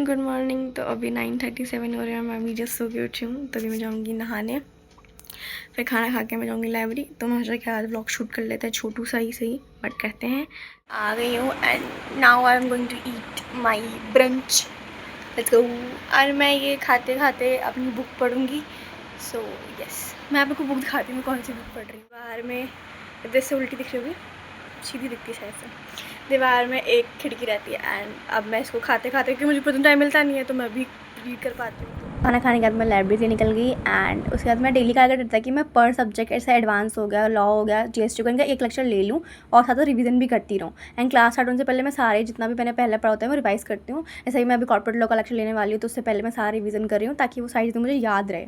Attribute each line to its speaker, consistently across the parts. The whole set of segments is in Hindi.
Speaker 1: Good morning. तो अभी 9:37 हो रहे हैं, मैं अभी जस्ट सो के उठी हूँ। तभी मैं जाऊँगी नहाने, फिर खाना खा के मैं जाऊँगी लाइब्रेरी। तो मैं सोचा कि आज व्लॉग शूट कर लेते हैं, छोटू सा ही सही बट कहते हैं। आ गई हूँ and now I am going to eat my brunch. Let's go. और मैं ये खाते खाते अपनी बुक पढ़ूँगी। सो यस, मैं आपको बुक दिखाती हूँ, कौन सी बुक पढ़ रही हूँ। बाहर में इधर से उल्टी दिख रही होगी, सीधी दिखती है शायद से। दीवार में एक खिड़की रहती है एंड अब मैं इसको खाते खाते, क्योंकि मुझे पूरा टाइम मिलता नहीं है, तो मैं भी रीड कर पाती हूँ। खाना खाने के बाद मैं लाइब्रेरी से निकल गई एंड उसके बाद मैं डेली का टारगेट रहता है कि मैं पर सब्जेक्ट ऐसा एडवांस हो गया, लॉ हो गया, जीएसटी को, इनका एक लेक्चर ले लूँ और साथ रिवीजन भी करती रहूँ। एंड क्लास स्टार्ट होने से पहले मैं सारे जितना भी मैंने पहले पढ़ा होता है मैं रिवाइज करती हूँ। ऐसे ही मैं अभी कॉर्पोरेट लॉ का लेक्चर लेने वाली हूँ, तो उससे पहले मैं सारा रिवीजन कर रही हूँ ताकि वो सारी चीज़ें मुझे याद रहे।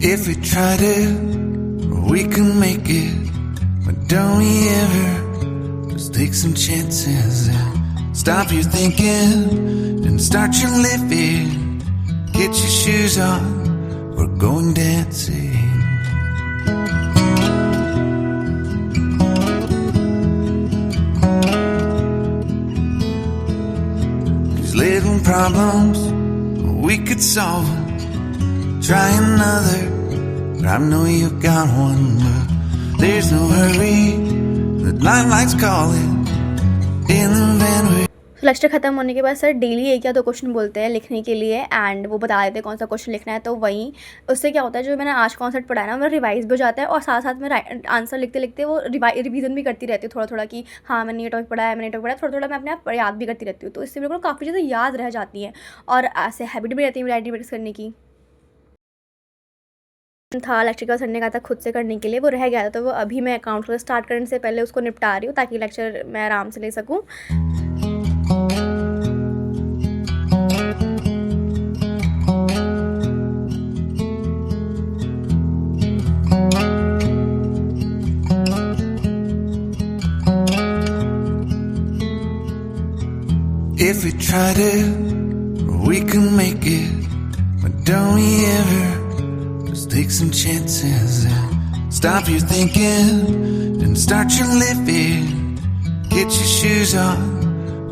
Speaker 2: If we try to, we can make it. But don't we ever just take some chances and stop your thinking and start your living. Get your shoes on, we're going dancing. These little problems, we could solve them. Try another, but I know you got one. But there's no hurry, the limelight's calling in the van.
Speaker 1: Lecture ख़त्म होने के बाद सर डेली एक या दो क्वेश्चन बोलते हैं लिखने के लिए एंड वो बता देते हैं कौन सा क्वेश्चन लिखना है। तो वहीं उससे क्या होता है, जो मैंने आज कॉन्सेप्ट पढ़ा है ना, वो रिवाइज भी हो जाता है और साथ साथ में आंसर लिखते लिखते वो रिवीजन भी करती रहती हूँ थोड़ा थोड़ा कि हाँ मैंने ये टॉपिक पढ़ा है, मैंने ये टॉपिक पढ़ा है, थोड़ा थोड़ा मैं अपने आप याद भी करती रहती हूँ। तो इससे मेरे को काफ़ी चीज़ें याद रह जाती हैं और ऐसे हैबिट भी रहती है मेरी राइटिंग प्रैक्टिस करने की। था लेक्चर का सर ने कहा था खुद से करने के लिए, वो रह गया था, तो वो अभी मैं अकाउंट को स्टार्ट करने से पहले उसको निपटा रही हूँ ताकि लेक्चर मैं आराम से ले सकूँ।
Speaker 2: If we try to, we can make it. But don't we ever just take some chances and stop your thinking and start your living. Get your shoes on,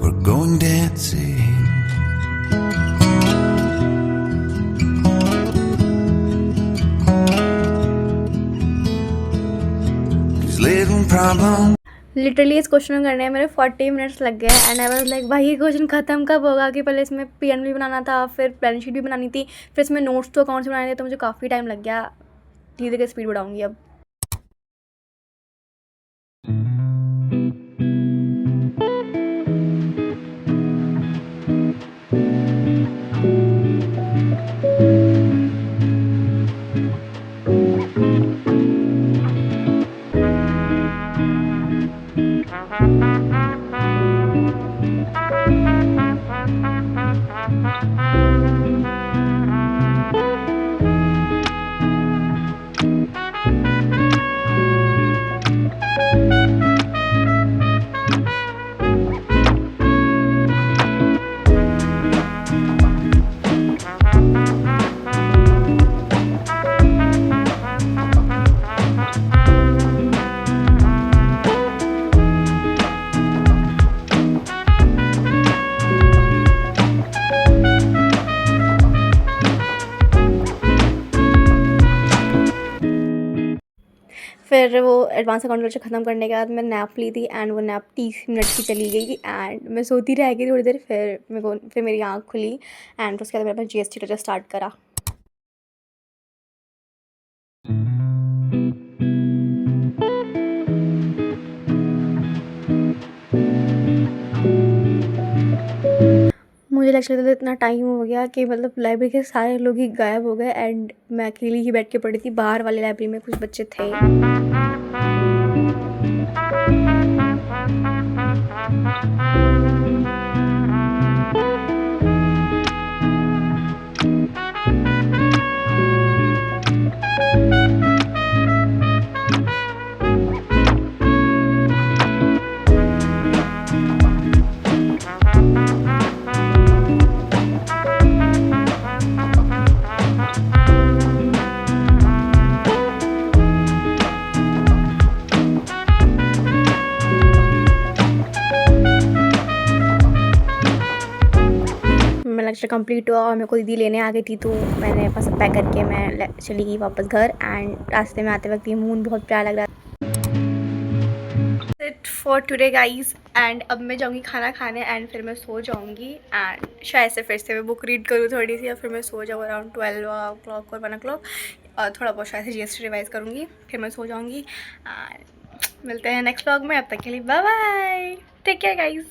Speaker 2: we're going dancing. These little problems.
Speaker 1: Literally इस क्वेश्चन करने में मेरे 40 मिनट्स लग गए एंड आई वाज लाइक भाई ये क्वेश्चन ख़त्म कब होगा, कि पहले इसमें पीएन भी बनाना था, फिर प्लान शीट भी बनानी थी, फिर इसमें नोट्स तो अकाउंट से बनाने थे, तो मुझे काफ़ी टाइम लग गया। धीरे धीरे स्पीड बढ़ाऊंगी अब। फिर वो एडवांस अकाउंट लेक्चर ख़त्म करने के बाद मैं नैप ली थी एंड वो नैप 30 मिनट की चली गई एंड मैं सोती रह गई थोड़ी देर। फिर मेरी आँख खुली एंड उसके बाद मैंने जीएसटी लेक्चर स्टार्ट करा। मुझे लेक्चर देते इतना टाइम हो गया कि मतलब लाइब्रेरी के सारे लोग ही गायब हो गए एंड मैं अकेली ही बैठ के पढ़ी थी। बाहर वाली लाइब्रेरी में कुछ बच्चे थे। सेमेस्टर कंप्लीट हुआ और मेरे को दीदी लेने आ गई थी, तो मैंने बस पैक करके मैं चली गई वापस घर। एंड रास्ते में आते वक्त ये मून बहुत प्यारा लग रहा था। It for today guys. And अब मैं जाऊँगी खाना खाने एंड फिर मैं सो जाऊँगी। एंड शायद से फिर से मैं बुक रीड करूँ थोड़ी सी, या फिर मैं सो जाऊँ अराउंड 12 o'clock और 1 o'clock। और थोड़ा बहुत शायद से GST रिवाइज करूँगी, फिर मैं सो जाऊँगी। एंड मिलते हैं नेक्स्ट व्लॉग में, अब तक के लिए bye bye, take care guys.